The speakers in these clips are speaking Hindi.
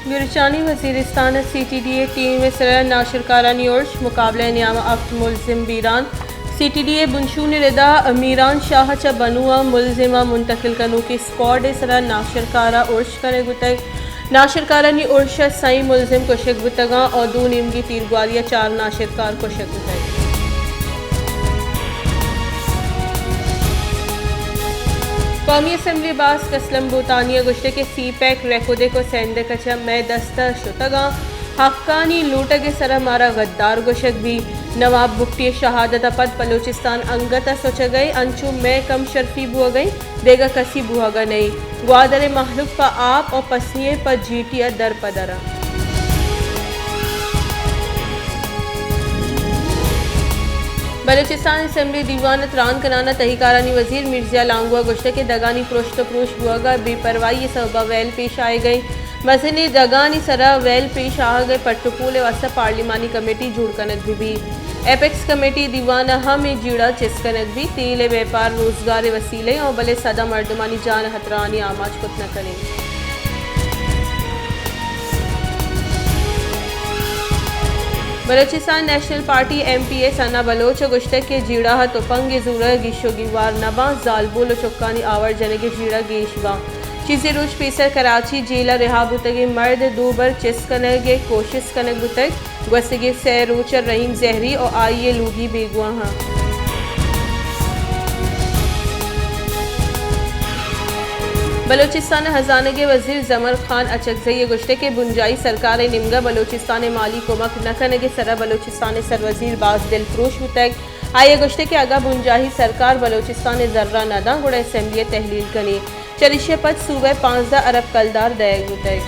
गुरचानी वज़ीरिस्तान CTDA टीम में सर नाशरकारानी उर्श मुकाबले न्याम अफ्त मुलजिम बीरान CTDA बुनशून रिदा मीरान शाह च बनुआ मुलजिमा मुंतकिल कनू की स्क्वाड सर नाशरकारा उर्श करे गुतई नाशरकारानी उर्श सई मुलजिम कोशक गुतगा और दो निमगी तीरगवारिया 4 नाशरकार कोशक गुतई। कौमी असम्बली बास कसलम भूतानिया गुश्ते के CPEC रेकोदे को सेंदे कचा मैं दस्ता शुतगा हक्कानी लूटगे सरा मारा गद्दार गुशक भी नवाब बुक्टी शहादत पद बलूचिस्तान अंगता सोच गई अंचू मैं कम शर्फी बुआ गई देगा कसी बुआगा नहीं ग्वादर महलूक पा आप और पसनिए पर जीटिया दर पदरा। बलूचिस्तान असम्बली दीवान त्रान कनाना तहीकारानी वजीर मिर्जिया लांगुआ गुश्ते के दगानी प्रोश्त प्रोश बुआगा बेपरवाही सबा वैल पेश आए गई मसनी दगानी सरा वैल पेश आ गए पट्टुपूले वास्ता पार्लिमानी कमेटी जुड़ कनक भी एपेक्स कमेटी दीवान में जीड़ा चिस्कनक भी तेल व्यापार रोजगार वसीले और भले सदा मर्दमानी जान हतरानी आमाज कुछ न करें। Balochistan national party MPA Sana Baloch गुश्ते के जीड़ा तुपंग जूरा गिशोगिवार नबा जालबोल चुक्कानी आवर जनगे जीड़ा गेशवा चीज़ी रोज पेसर कराची जेला रिहा बुतगे मर्द 2 बार चिस कनगे कोशिश कनक बुतग गसगे सैरोचर रहीम जहरी और आइए लूगी बेगुआ हाँ। बलूचिस्तान हजाने के वजीर जमर खान अचकजई गुश्ते के बुंजाई सरकार निमगा बलूचिस्तान माली कोमक नखन के सरा बलूचिस्तान सरवजीर बास दिलफ्रोश बुतग आइए गुश्ते के आगा बुंजाही सरकार बलूचिस्तान जर्रा नदा गुड़ा असम्बली तहलील कने चरिशे पद सूबे 15 अरब कलदार दय गुतई।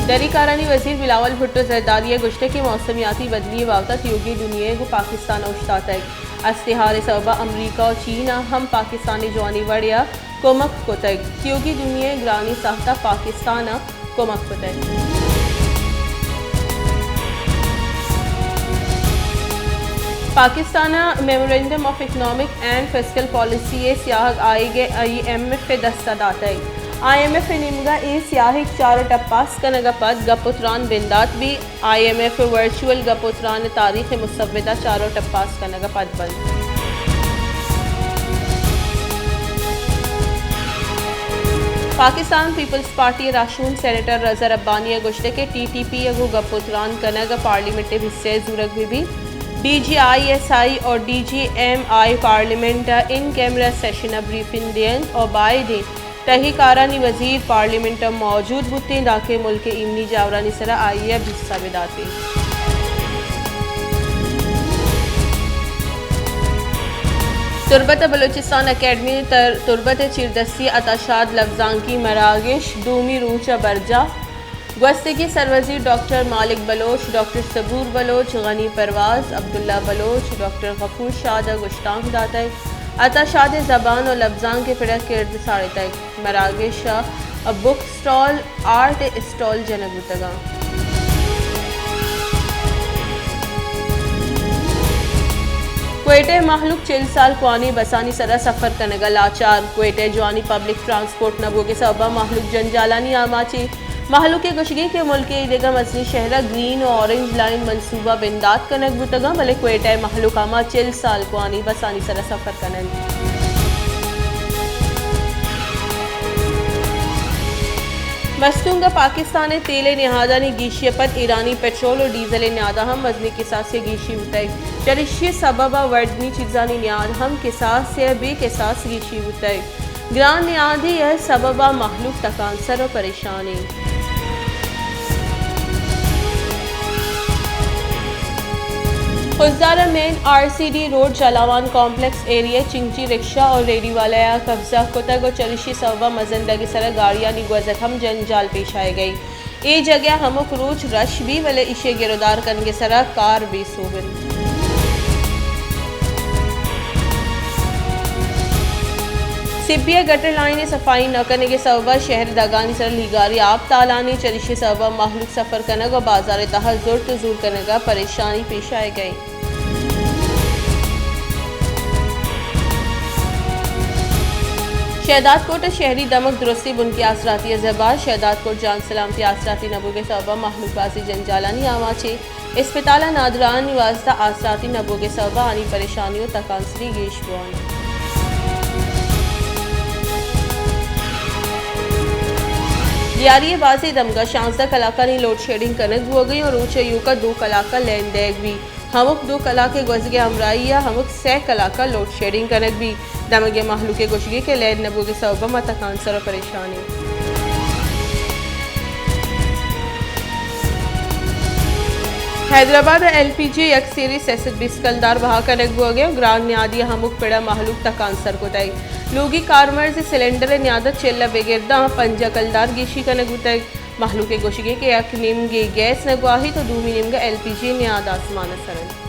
दरीकारानी वजीर बिलावल भुट्टो जरदारिया गुश्ते की मौसमियाती बदली वावत योगी दुनिया को पाकिस्तान उश्तात अस्तिहार सबा अमरीका और चीन हम पाकिस्तानी जवानी वड़िया कोमक कोतग योगी दुनिया ग्रानी साहता पाकिस्तान कोमक कोतग। Pakistan memorandum of economic and fiscal policy सियाह आएगे IMF दस्तादात IMF निमगा सियाहिक 4 टप्पास कनगा पद गपुत्रान बिंदात भी IMF वर्चुअल गपुत्रान तारीख मुसव्वदा 4 टप्पास कनगा पद बंद। पाकिस्तान पीपल्स पार्टी राशून सेनेटर रजा रब्बानी गुश्ते के TTP अगू गपुत्रान कनगा पार्लियामेंट हिस्से जुरग भी DGISI और DGMI parliament in camera session briefing दें और बाय दें तहीकारानी वजीर पार्लियामेंट मौजूद बुते दाके मुल्क इमनी जावरानी सरा आइया हिस्सा बिदाते। तुरबत बलूचिस्तान अकेडमी तुरबत चिरदस्ती अताशाद लफ्जान की मरागिश दूमी रूचा बरजा गस्तगी सरवजीर doctor Malik Baloch doctor Sabur Baloch Ghani Parwaz Abdullah Baloch doctor Ghafoor Shad गुश्तांग दाता अताशाद ज़बान और लफ्जान के फिरक के अर्द साढ़े तक मरागिश बुक स्टॉल आर्ट स्टॉल जनगुतगा। क्वेटे महलूक 4 साल कुआनी बसानी सरा सफ़र कनगा लाचार क्वेटे जवानी पब्लिक ट्रांसपोर्ट नबो के सबा महलूक जनजालानी आमाची महलूक गुशगी के मुल्क इलेगा मसनी शहरा ग्रीन और ऑरेंज लाइन मनसूबा बिंदात कनक बुतगा भले क्वेटा महलूकामा 4 साल कुआनी बसानी सरा सफ़र कनक। मस्तूंगा पाकिस्तान तेल नहादानी गीशी पद ईरानी पेट्रोल और डीजल न्यादा हम वजनी किसास से गीशी उतई चरिशी सबबा वर्दनी चीज़ानी न्याद हम किसास से बे किसास गीशी उतई ग्रान न्यादी यह सबबा महलूक तकांसर और परेशानी। खुजदारा मेन RCD रोड जलावान कॉम्प्लेक्स एरिया चिंची रिक्शा और रेडी वाला कब्जा कोतग और चरिशी सवा मजंदगी सरा गाड़ियाँ निगवजत हम जंजाल पेश आए गई ये जगह हमक रोज रश भी वाले इशे गिरदार कनगे सरा कार भी सोबिन। सिबिया गटर लाइन सफाई न करने के सबबा शहर दगानी सर लीगारी आप तालानी चरिशी सबबा महलूक सफ़र कनग और बाजार तहा जुर तो जूर करने का परेशानी पेश आए गई। शहदादकोट शहरी दमक दुरुस्ती बुनकी आसराती जबार शहदादकोट जान सलामती आसराती नबोगे सबा महलूकबाजी जंजालानी आवाचे इस्पताला नादरान वास्ता आसराती नबोगे सबा आनी परेशानियों तकांसरी गेशवान लियारी बाजी दमगा 16 कलाका ने लोड शेडिंग कनक हो गई और ऊंचे यू का 2 कलाका लैन देग भी हमक 2 कलाके गुजगे हमराई या हमक 6 कलाका लोड शेडिंग कनक भी दमगे महलू के गुशगे के लैन नबू के सबा मतकांसर और परेशानी हैदराबाद LPG एक सीरीज सेसद बिस्कलदार बहा कनक हो गए ग्रांड न्यादी हमक पेड़ा महलूक तकांसर को तय लोगी कारमर से सिलेंडर न्यादत चेल्ला बेगिरदा पंजा कलदार गिशी कनक उतय महलू के गुशगे के एक निम गे गैस नगवाही तो दूमी निम का LPG न्याद आसमान सरन